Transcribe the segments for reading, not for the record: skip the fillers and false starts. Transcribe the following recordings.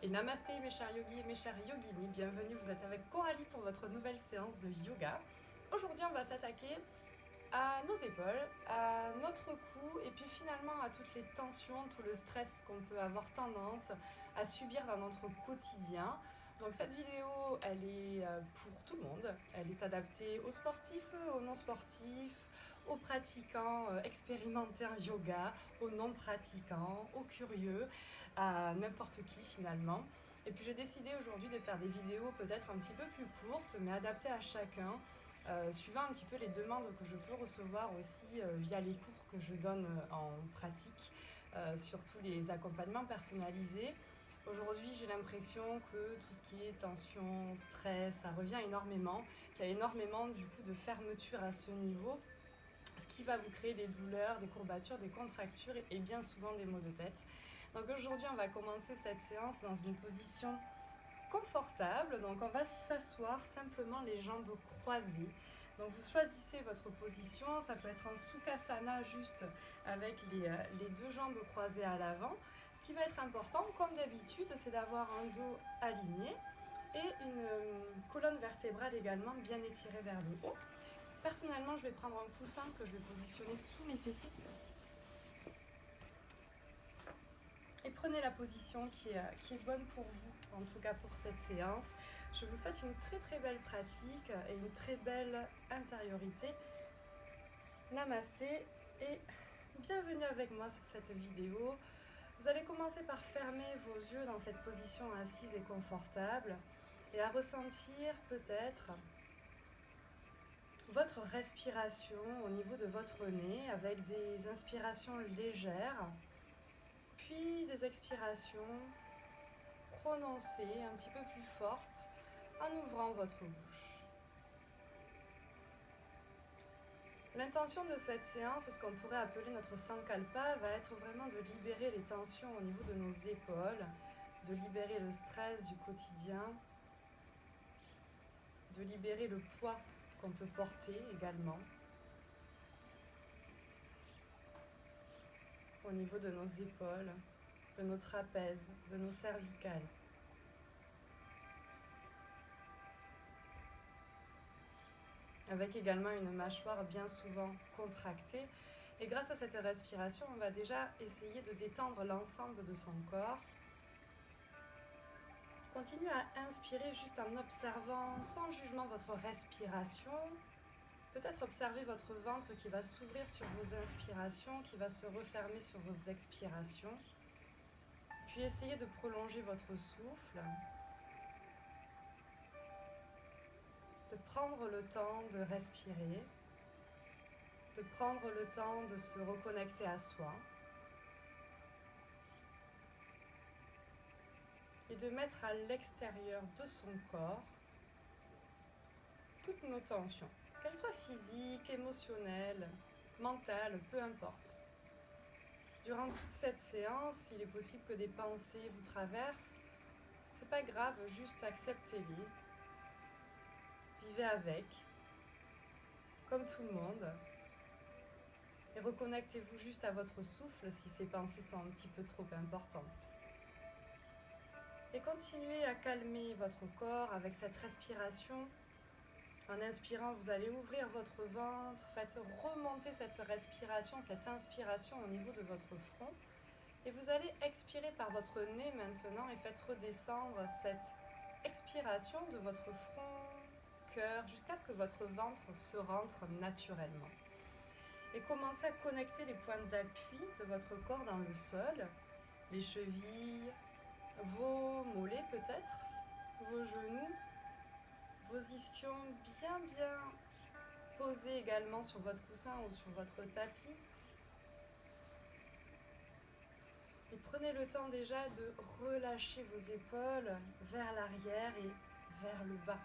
Et namasté mes chers yogis et mes chers yoginis, bienvenue, vous êtes avec Coralie pour votre nouvelle séance de yoga. Aujourd'hui on va s'attaquer à nos épaules, à notre cou et puis finalement à toutes les tensions, tout le stress qu'on peut avoir tendance à subir dans notre quotidien. Donc cette vidéo, elle est pour tout le monde, elle est adaptée aux sportifs, aux non-sportifs, aux pratiquants expérimentés en yoga, aux non-pratiquants, aux curieux, à n'importe qui finalement. Et puis j'ai décidé aujourd'hui de faire des vidéos peut-être un petit peu plus courtes, mais adaptées à chacun, suivant un petit peu les demandes que je peux recevoir aussi via les cours que je donne en pratique, surtout les accompagnements personnalisés. Aujourd'hui, j'ai l'impression que tout ce qui est tension, stress, ça revient énormément, qu'il y a énormément du coup de fermeture à ce niveau, ce qui va vous créer des douleurs, des courbatures, des contractures et bien souvent des maux de tête. Donc aujourd'hui, on va commencer cette séance dans une position confortable. Donc on va s'asseoir simplement les jambes croisées. Donc vous choisissez votre position, ça peut être en Sukhasana juste avec les deux jambes croisées à l'avant. Ce qui va être important, comme d'habitude, c'est d'avoir un dos aligné et une colonne vertébrale également bien étirée vers le haut. Personnellement, je vais prendre un coussin que je vais positionner sous mes fessiers. Et prenez la position qui est bonne pour vous, en tout cas pour cette séance. Je vous souhaite une très très belle pratique et une très belle intériorité. Namasté et bienvenue avec moi sur cette vidéo. Vous allez commencer par fermer vos yeux dans cette position assise et confortable et à ressentir peut-être votre respiration au niveau de votre nez avec des inspirations légères, puis des expirations prononcées un petit peu plus fortes en ouvrant votre bouche. L'intention de cette séance, ce qu'on pourrait appeler notre Sankalpa, va être vraiment de libérer les tensions au niveau de nos épaules, de libérer le stress du quotidien, de libérer le poids qu'on peut porter également au niveau de nos épaules, de nos trapèzes, de nos cervicales. Avec également une mâchoire bien souvent contractée. Et grâce à cette respiration, on va déjà essayer de détendre l'ensemble de son corps. Continuez à inspirer juste en observant sans jugement votre respiration. Peut-être observer votre ventre qui va s'ouvrir sur vos inspirations, qui va se refermer sur vos expirations. Puis essayez de prolonger votre souffle. De prendre le temps de respirer. De prendre le temps de se reconnecter à soi. Et de mettre à l'extérieur de son corps toutes nos tensions, qu'elles soient physiques, émotionnelles, mentales, peu importe. Durant toute cette séance, il est possible que des pensées vous traversent. C'est pas grave, juste acceptez-les. Vivez avec, comme tout le monde. Et reconnectez-vous juste à votre souffle si ces pensées sont un petit peu trop importantes. Et continuez à calmer votre corps avec cette respiration. En inspirant, vous allez ouvrir votre ventre, faites remonter cette respiration, cette inspiration au niveau de votre front. Et vous allez expirer par votre nez maintenant et faites redescendre cette expiration de votre front, cœur, jusqu'à ce que votre ventre se rentre naturellement. Et commencez à connecter les points d'appui de votre corps dans le sol, les chevilles, vos mollets peut-être, vos genoux, vos ischions bien posés également sur votre coussin ou sur votre tapis. Et prenez le temps déjà de relâcher vos épaules vers l'arrière et vers le bas.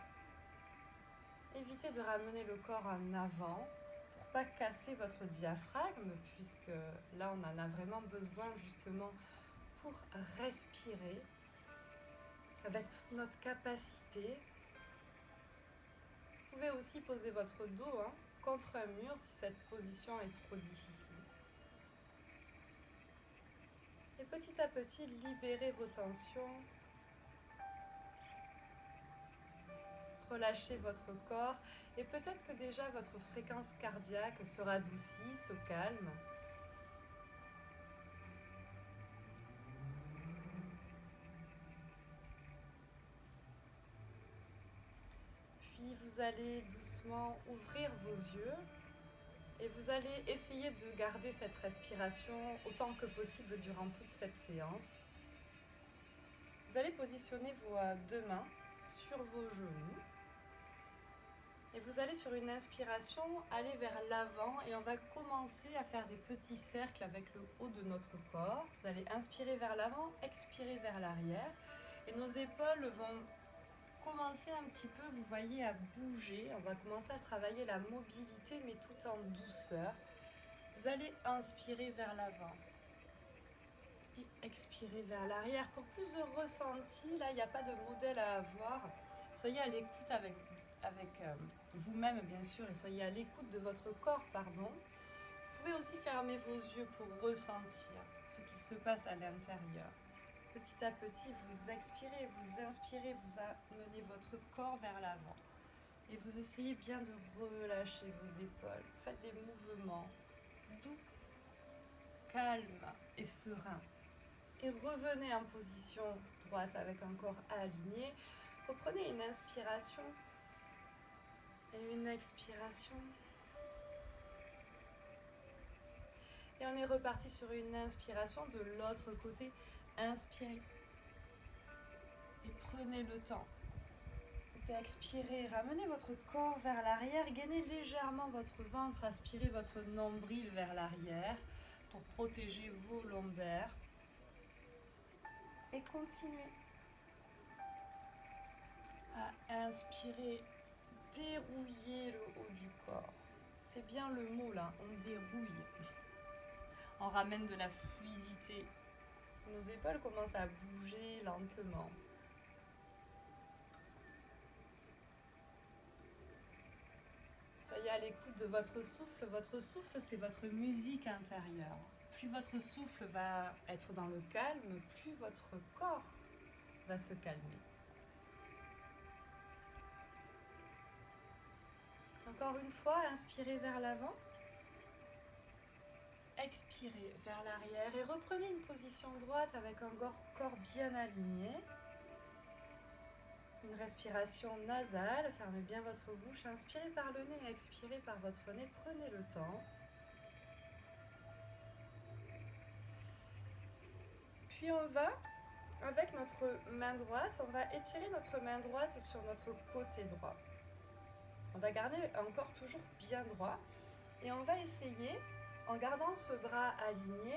Évitez de ramener le corps en avant pour ne pas casser votre diaphragme, puisque là on en a vraiment besoin justement pour respirer avec toute notre capacité. Vous pouvez aussi poser votre dos contre un mur si cette position est trop difficile. Et petit à petit, libérez vos tensions relâchez votre corps et peut-être que déjà votre fréquence cardiaque se radoucit, se calme. Puis vous allez doucement ouvrir vos yeux et vous allez essayer de garder cette respiration autant que possible durant toute cette séance. Vous allez positionner vos deux mains sur vos genoux et vous allez sur une inspiration aller vers l'avant et on va commencer à faire des petits cercles avec le haut de notre corps. Vous allez inspirer vers l'avant, expirer vers l'arrière et nos épaules vont commencer un petit peu, vous voyez, à bouger. On va commencer à travailler la mobilité mais tout en douceur. Vous allez inspirer vers l'avant et expirer vers l'arrière. Pour plus de ressenti, là il n'y a pas de modèle à avoir. Soyez à l'écoute avec vous-même bien sûr et soyez à l'écoute de votre corps, pardon. Vous pouvez aussi fermer vos yeux pour ressentir ce qui se passe à l'intérieur. Petit à petit, vous expirez, vous inspirez, vous amenez votre corps vers l'avant. Et vous essayez bien de relâcher vos épaules. Faites des mouvements doux, calmes et sereins. Et revenez en position droite avec un corps aligné. Reprenez une inspiration et une expiration. Et on est reparti sur une inspiration de l'autre côté. Inspirez. Et prenez le temps d'expirer. Ramenez votre corps vers l'arrière. Gainez légèrement votre ventre. Aspirez votre nombril vers l'arrière pour protéger vos lombaires. Et continuez à inspirer, dérouiller le haut du corps. C'est bien le mot là, on dérouille. On ramène de la fluidité. Nos épaules commencent à bouger lentement. Soyez à l'écoute de votre souffle. Votre souffle, c'est votre musique intérieure. Plus votre souffle va être dans le calme, plus votre corps va se calmer. Encore une fois, inspirez vers l'avant. Expirez vers l'arrière et reprenez une position droite avec un corps bien aligné. Une respiration nasale, fermez bien votre bouche, inspirez par le nez, expirez par votre nez, prenez le temps. Puis on va, avec notre main droite, on va étirer notre main droite sur notre côté droit. On va garder un corps toujours bien droit et on va essayer, en gardant ce bras aligné,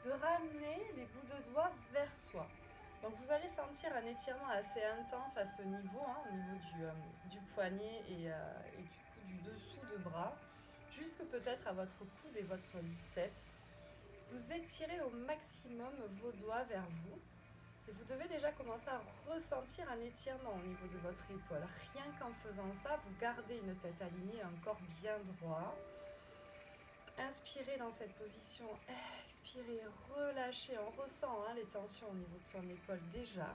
de ramener les bouts de doigts vers soi. Donc vous allez sentir un étirement assez intense à ce niveau, au niveau du poignet et du dessous de bras, jusque peut-être à votre coude et votre biceps. Vous étirez au maximum vos doigts vers vous. Et vous devez déjà commencer à ressentir un étirement au niveau de votre épaule. Rien qu'en faisant ça, vous gardez une tête alignée, un corps bien droit. Inspirez dans cette position, expirez, relâchez. On ressent les tensions au niveau de son épaule déjà.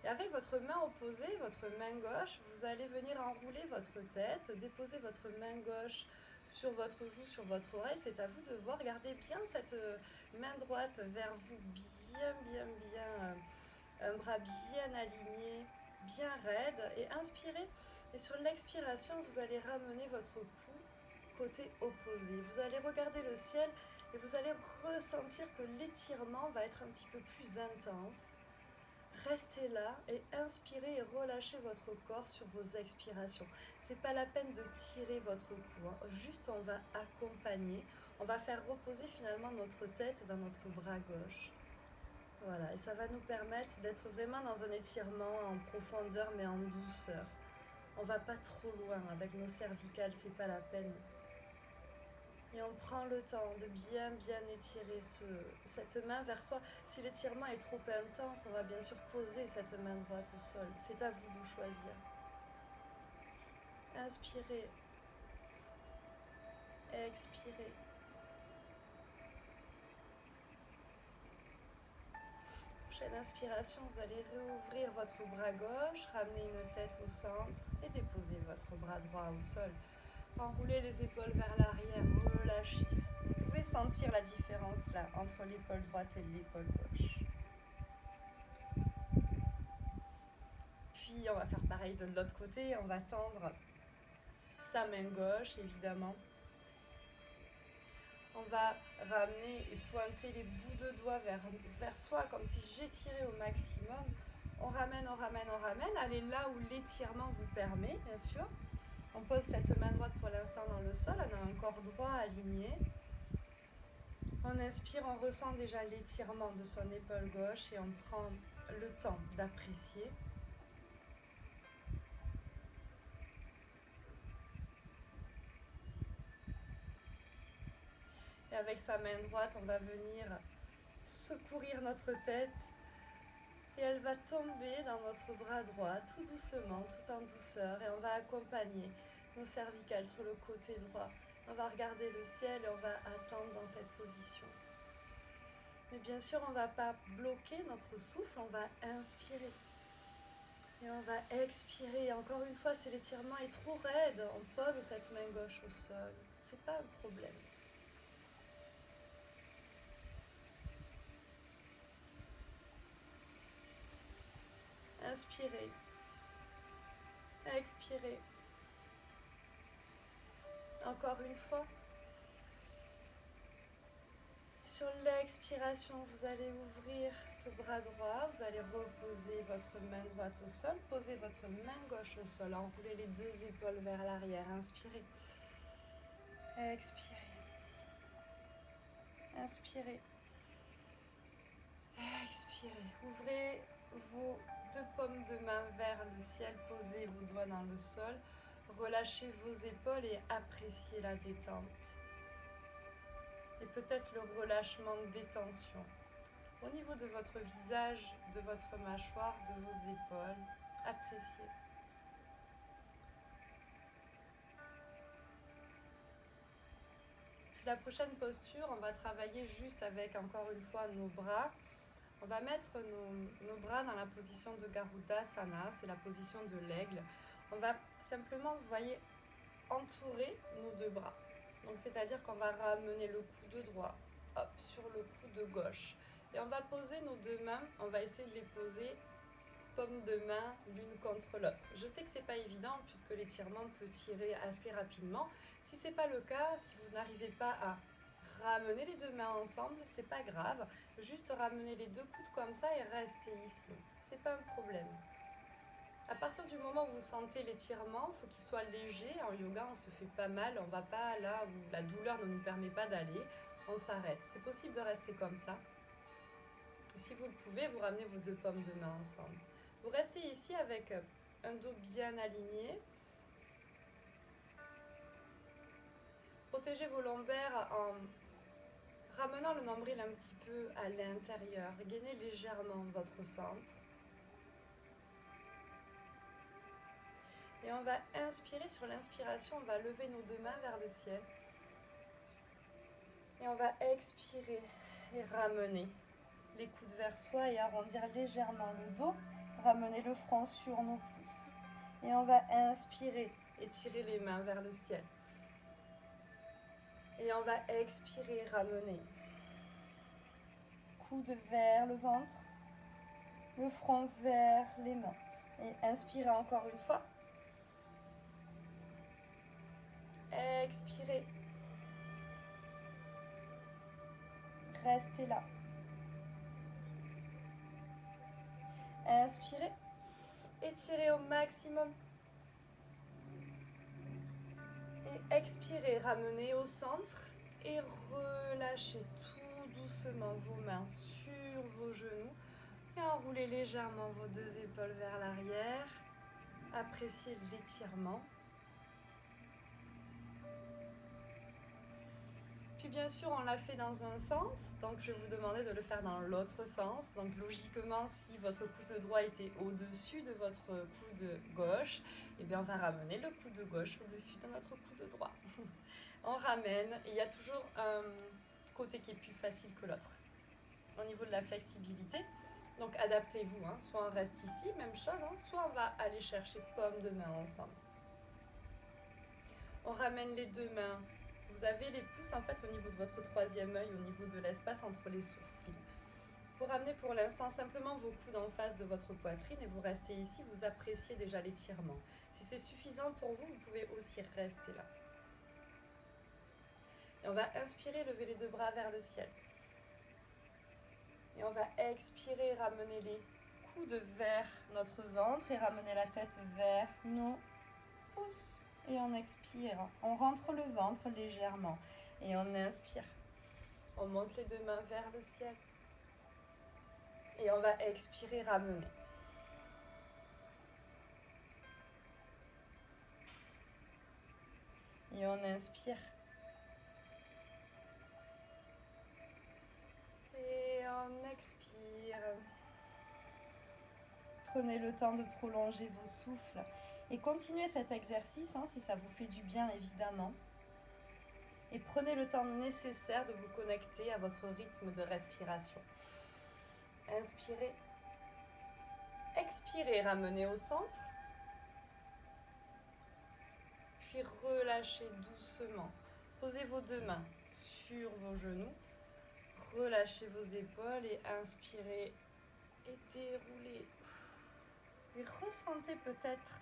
Et avec votre main opposée, votre main gauche, vous allez venir enrouler votre tête, déposer votre main gauche sur votre joue, sur votre oreille. C'est à vous de voir. Gardez bien cette main droite vers vous, bien, un bras bien aligné, bien raide. Et inspirez. Et sur l'expiration, vous allez ramener votre cou côté opposé. Vous allez regarder le ciel et vous allez ressentir que l'étirement va être un petit peu plus intense. Restez là et inspirez et relâchez votre corps sur vos expirations. C'est pas la peine de tirer votre cou, juste on va accompagner, on va faire reposer finalement notre tête dans notre bras gauche. Voilà, et ça va nous permettre d'être vraiment dans un étirement en profondeur mais en douceur. On va pas trop loin avec nos cervicales, c'est pas la peine. Et on prend le temps de bien étirer cette main vers soi. Si l'étirement est trop intense, on va bien sûr poser cette main droite au sol. C'est à vous de choisir. Inspirez. Expirez. prochaine inspiration, vous allez réouvrir votre bras gauche, ramener une tête au centre et déposer votre bras droit au sol. Enroulez les épaules vers l'arrière, relâchez. Vous pouvez sentir la différence là entre l'épaule droite et l'épaule gauche. Puis on va faire pareil de l'autre côté, on va tendre sa main gauche évidemment. On va ramener et pointer les bouts de doigts vers soi comme si j'étirais au maximum. On ramène, on ramène, on ramène. Allez là où l'étirement vous permet, bien sûr. On pose cette main droite pour l'instant dans le sol. On a un corps droit aligné. On inspire, on ressent déjà l'étirement de son épaule gauche et on prend le temps d'apprécier. Et avec sa main droite, on va venir secourir notre tête et elle va tomber dans notre bras droit tout doucement, tout en douceur, et on va accompagner nos cervicales sur le côté droit. On va regarder le ciel et on va attendre dans cette position. Mais bien sûr, on ne va pas bloquer notre souffle, on va inspirer. Et on va expirer. Et encore une fois, si l'étirement est trop raide, on pose cette main gauche au sol. Ce n'est pas un problème. Inspirez. Expirez. Encore une fois. Sur l'expiration, vous allez ouvrir ce bras droit, vous allez reposer votre main droite au sol, posez votre main gauche au sol, enroulez les deux épaules vers l'arrière, inspirez, expirez, inspirez, expirez, ouvrez vos deux paumes de main vers le ciel, posez vos doigts dans le sol, relâchez vos épaules et appréciez la détente. Et peut-être le relâchement de détention au niveau de votre visage, de votre mâchoire, de vos épaules. Appréciez. Puis la prochaine posture, on va travailler juste avec, encore une fois, nos bras. On va mettre nos bras dans la position de Garudasana, c'est la position de l'aigle. On va simplement, vous voyez, entourer nos deux bras. Donc c'est-à-dire qu'on va ramener le coude droit sur le coude gauche. Et on va poser nos deux mains, on va essayer de les poser paume de main l'une contre l'autre. Je sais que c'est pas évident puisque l'étirement peut tirer assez rapidement. Si c'est pas le cas, si vous n'arrivez pas à ramener les deux mains ensemble, c'est pas grave. Juste ramener les deux coudes comme ça et rester ici. C'est pas un problème. À partir du moment où vous sentez l'étirement, il faut qu'il soit léger. En yoga, on se fait pas mal. On ne va pas là où la douleur ne nous permet pas d'aller. On s'arrête. C'est possible de rester comme ça. Et si vous le pouvez, vous ramenez vos deux paumes de main ensemble. Vous restez ici avec un dos bien aligné. Protégez vos lombaires en ramenant le nombril un petit peu à l'intérieur. Gainez légèrement votre centre. Et on va inspirer, sur l'inspiration, on va lever nos deux mains vers le ciel. Et on va expirer et ramener les coudes vers soi et arrondir légèrement le dos. Ramener le front sur nos pouces. Et on va inspirer et tirer les mains vers le ciel. Et on va expirer, ramener. Coude vers le ventre, le front vers les mains. Et inspirez encore une fois. Expirez. Restez là. Inspirez. Étirez au maximum. Et expirez. Ramenez au centre. Et relâchez tout doucement vos mains sur vos genoux. Et enroulez légèrement vos deux épaules vers l'arrière. Appréciez l'étirement. Puis bien sûr, on l'a fait dans un sens, donc je vais vous demander de le faire dans l'autre sens. Donc logiquement, si votre coude droit était au-dessus de votre coude gauche, eh bien on va ramener le coude gauche au-dessus de notre coude droit. On ramène, et il y a toujours un côté qui est plus facile que l'autre. Au niveau de la flexibilité, Donc adaptez-vous, hein. Soit on reste ici, même chose, hein. Soit on va aller chercher paume de main ensemble. On ramène les deux mains. Vous avez les pouces en fait au niveau de votre troisième œil, au niveau de l'espace entre les sourcils. Vous ramenez pour l'instant simplement vos coudes en face de votre poitrine et vous restez ici, vous appréciez déjà l'étirement. Si c'est suffisant pour vous, vous pouvez aussi rester là. Et on va inspirer, lever les deux bras vers le ciel. Et on va expirer, ramener les coudes vers notre ventre et ramener la tête vers nos pouces. Et on expire, on rentre le ventre légèrement et on inspire. On monte les deux mains vers le ciel. Et on va expirer, ramener. Et on inspire. Et on expire. Prenez le temps de prolonger vos souffles. Et continuez cet exercice, hein, si ça vous fait du bien évidemment. Et prenez le temps nécessaire de vous connecter à votre rythme de respiration. Inspirez. Expirez, ramenez au centre. Puis relâchez doucement. Posez vos deux mains sur vos genoux. Relâchez vos épaules et inspirez et déroulez. Et ressentez peut-être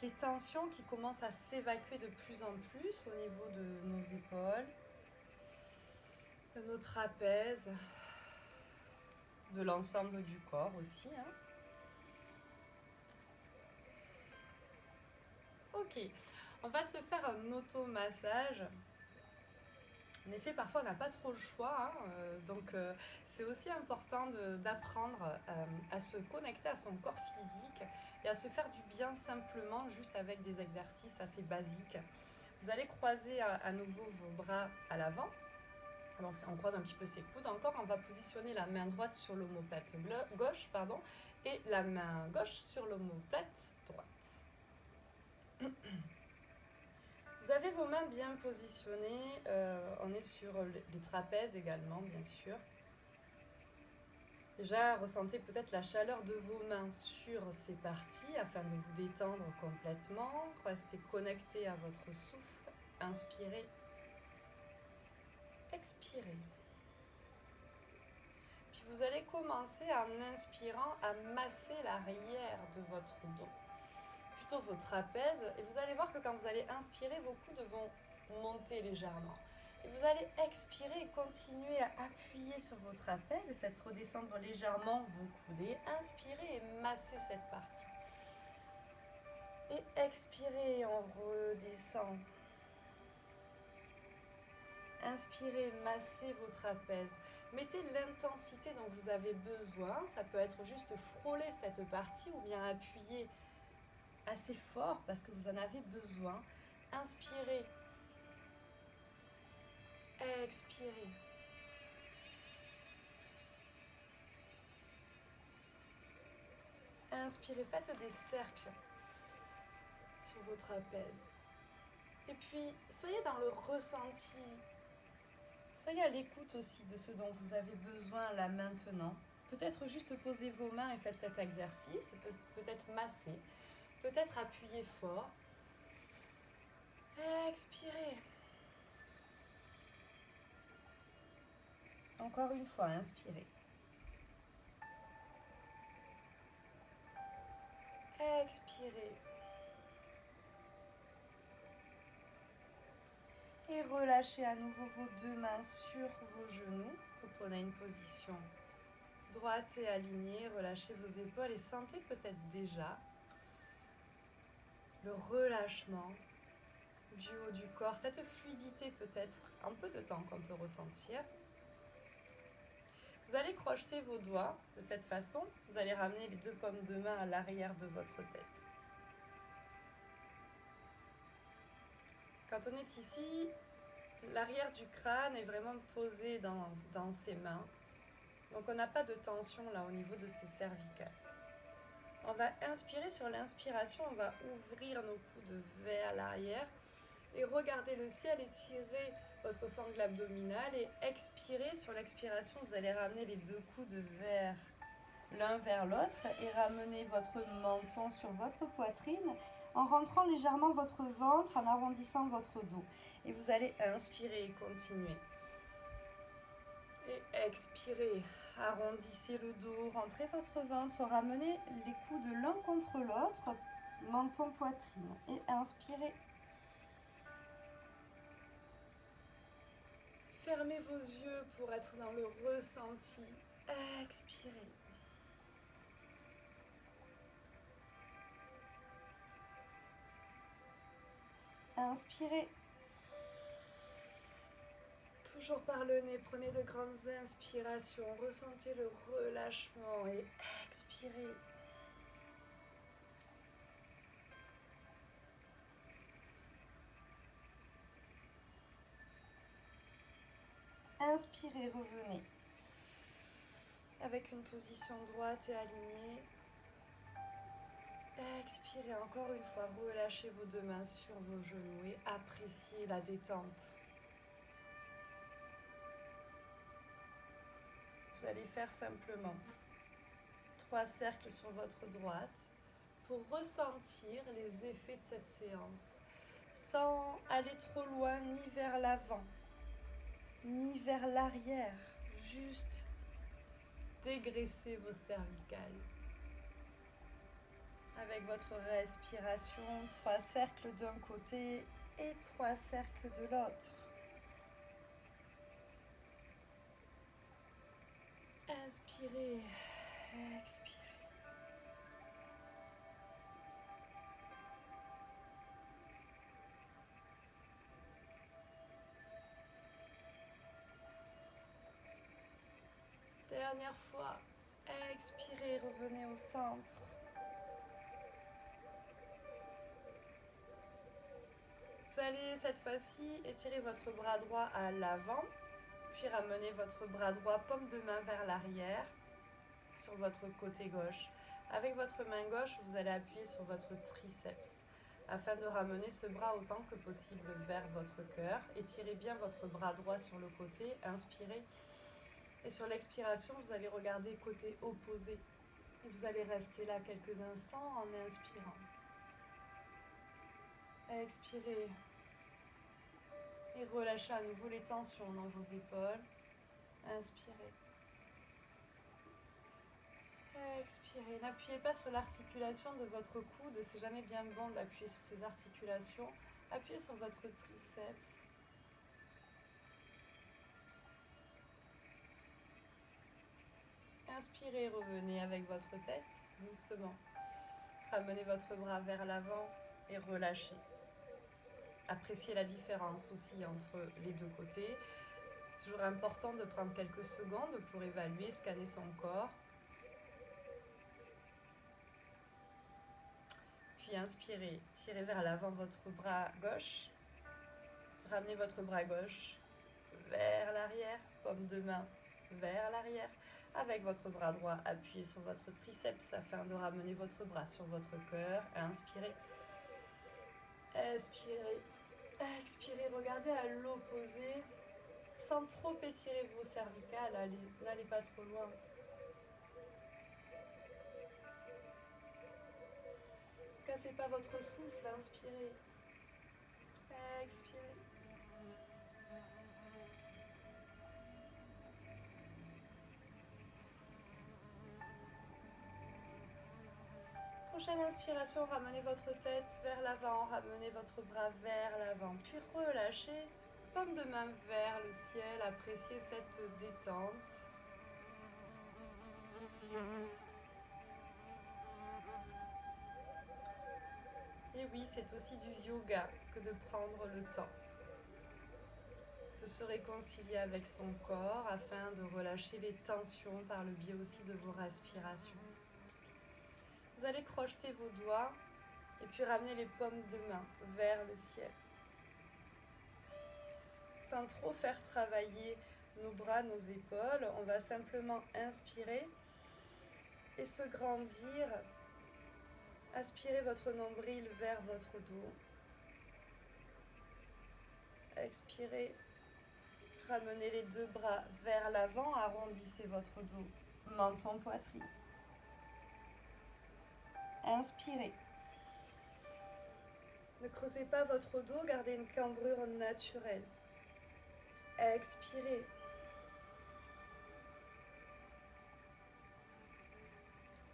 les tensions qui commencent à s'évacuer de plus en plus au niveau de nos épaules, de nos trapèzes, de l'ensemble du corps aussi, hein. Ok, on va se faire un automassage. En effet, parfois on n'a pas trop le choix, hein, donc c'est aussi important d'apprendre à se connecter à son corps physique et à se faire du bien simplement juste avec des exercices assez basiques. Vous allez croiser à nouveau vos bras à l'avant. Donc on croise un petit peu ses coudes encore. On va positionner la main droite sur l'omoplate gauche, et la main gauche sur l'omoplate droite. Vous avez vos mains bien positionnées, on est sur les trapèzes également, bien sûr. Déjà, ressentez peut-être la chaleur de vos mains sur ces parties afin de vous détendre complètement. Restez connecté à votre souffle. Inspirez. Expirez. Puis vous allez commencer en inspirant à masser l'arrière de votre dos. Vos trapèzes et vous allez voir que quand vous allez inspirer, vos coudes vont monter légèrement. Et vous allez expirer et continuer à appuyer sur vos trapèzes et faites redescendre légèrement vos coudes. Et inspirez et massez cette partie. Et expirez, on redescend. Inspirez, massez vos trapèzes. Mettez l'intensité dont vous avez besoin. Ça peut être juste frôler cette partie ou bien appuyer assez fort parce que vous en avez besoin. Inspirez. Expirez. Inspirez, faites des cercles sur vos trapèzes. Et puis, soyez dans le ressenti. Soyez à l'écoute aussi de ce dont vous avez besoin là maintenant. Peut-être juste posez vos mains et faites cet exercice. Peut-être masser. Peut-être appuyez fort. Expirez. Encore une fois, inspirez. Expirez. Et relâchez à nouveau vos deux mains sur vos genoux. Reprenez une position droite et alignée. Relâchez vos épaules et sentez peut-être déjà le relâchement du haut du corps, cette fluidité peut-être, un peu de temps qu'on peut ressentir. Vous allez crocheter vos doigts de cette façon. Vous allez ramener les deux paumes de main à l'arrière de votre tête. Quand on est ici, l'arrière du crâne est vraiment posé dans ses mains. Donc on n'a pas de tension là au niveau de ses cervicales. On va inspirer, sur l'inspiration, on va ouvrir nos coudes vers l'arrière et regarder le ciel, étirer votre sangle abdominale et expirer. Sur l'expiration, vous allez ramener les deux coudes vers l'un vers l'autre et ramenez votre menton sur votre poitrine en rentrant légèrement votre ventre, en arrondissant votre dos. Et vous allez inspirer et continuer. Et expirez, arrondissez le dos, rentrez votre ventre, ramenez les coudes l'un contre l'autre, menton, poitrine. Et inspirez. Fermez vos yeux pour être dans le ressenti. Expirez. Inspirez. Toujours par le nez, prenez de grandes inspirations, ressentez le relâchement et expirez. Inspirez, revenez. Avec une position droite et alignée. Expirez encore une fois, relâchez vos deux mains sur vos genoux et appréciez la détente. Vous allez faire simplement 3 cercles sur votre droite pour ressentir les effets de cette séance sans aller trop loin ni vers l'avant ni vers l'arrière, juste dégraisser vos cervicales. Avec votre respiration, 3 cercles d'un côté et 3 cercles de l'autre. Inspirez, expirez. Dernière fois, expirez, revenez au centre. Vous allez cette fois-ci étirer votre bras droit à l'avant, puis ramener votre bras droit paume de main vers l'arrière sur votre côté gauche. Avec votre main gauche, vous allez appuyer sur votre triceps afin de ramener ce bras autant que possible vers votre cœur. Étirez bien votre bras droit sur le côté, inspirez. Et sur l'expiration, vous allez regarder côté opposé. Et vous allez rester là quelques instants en inspirant. Expirez. Et relâchez à nouveau les tensions dans vos épaules. Inspirez. Expirez. N'appuyez pas sur l'articulation de votre coude. C'est jamais bien bon d'appuyer sur ces articulations. Appuyez sur votre triceps. Inspirez, revenez avec votre tête doucement. Ramenez votre bras vers l'avant et relâchez. Appréciez la différence aussi entre les deux côtés. C'est toujours important de prendre quelques secondes pour évaluer, scanner son corps. Puis inspirez, tirez vers l'avant votre bras gauche. Ramenez votre bras gauche vers l'arrière, paume de main vers l'arrière. Avec votre bras droit, appuyez sur votre triceps afin de ramener votre bras sur votre cœur. Inspirez. Expirez. Expirez, regardez à l'opposé, sans trop étirer vos cervicales, n'allez pas trop loin. Ne cassez pas votre souffle, inspirez. Expirez. Prochaine inspiration, ramenez votre tête vers l'avant, ramenez votre bras vers l'avant, puis relâchez, paume de main vers le ciel, appréciez cette détente. Et oui, c'est aussi du yoga que de prendre le temps de se réconcilier avec son corps afin de relâcher les tensions par le biais aussi de vos respirations. Vous allez crocheter vos doigts et puis ramener les paumes de main vers le ciel. Sans trop faire travailler nos bras, nos épaules, on va simplement inspirer et se grandir. Aspirez votre nombril vers votre dos. Expirez. Ramenez les deux bras vers l'avant, arrondissez votre dos, menton, poitrine. Inspirez. Ne creusez pas votre dos, gardez une cambrure naturelle. Expirez.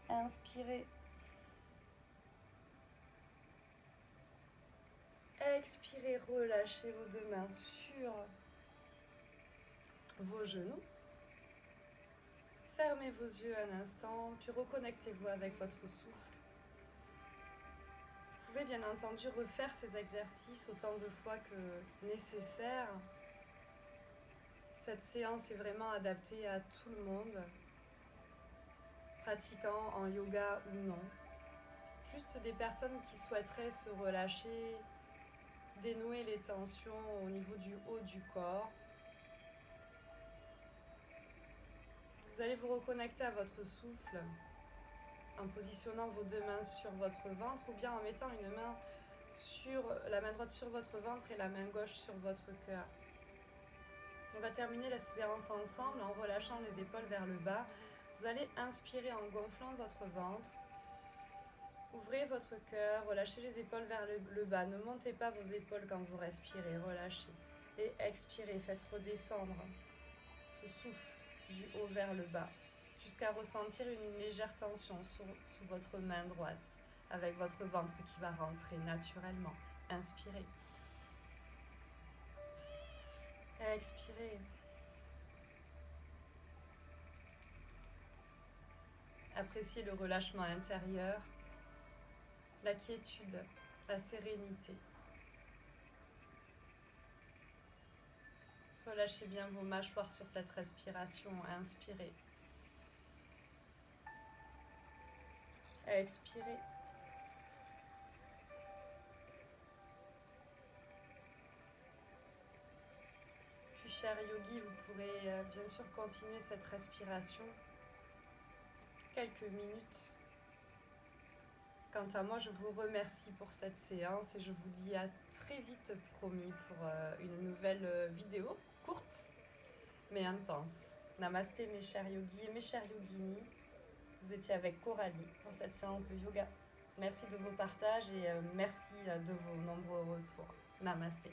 Inspirez. Expirez, relâchez vos deux mains sur vos genoux. Fermez vos yeux un instant, puis reconnectez-vous avec votre souffle. Vous pouvez bien entendu refaire ces exercices autant de fois que nécessaire. Cette séance est vraiment adaptée à tout le monde, pratiquant en yoga ou non. Juste des personnes qui souhaiteraient se relâcher, dénouer les tensions au niveau du haut du corps. Vous allez vous reconnecter à votre souffle en positionnant vos deux mains sur votre ventre ou bien en mettant la main droite sur votre ventre et la main gauche sur votre cœur. On va terminer la séance ensemble en relâchant les épaules vers le bas. Vous allez inspirer en gonflant votre ventre. Ouvrez votre cœur, relâchez les épaules vers le bas. Ne montez pas vos épaules quand vous respirez, relâchez. Et expirez, faites redescendre ce souffle du haut vers le bas, jusqu'à ressentir une légère tension sous votre main droite, avec votre ventre qui va rentrer naturellement. Inspirez. Expirez. Appréciez le relâchement intérieur, la quiétude, la sérénité. Relâchez bien vos mâchoires sur cette respiration. Inspirez. Expirez. Puis, cher yogi, vous pourrez bien sûr continuer cette respiration quelques minutes. Quant à moi, je vous remercie pour cette séance et je vous dis à très vite, promis, pour une nouvelle vidéo courte mais intense. Namasté mes chers yogis et mes chères yoginis. Vous étiez avec Coralie pour cette séance de yoga. Merci de vos partages et merci de vos nombreux retours. Namasté.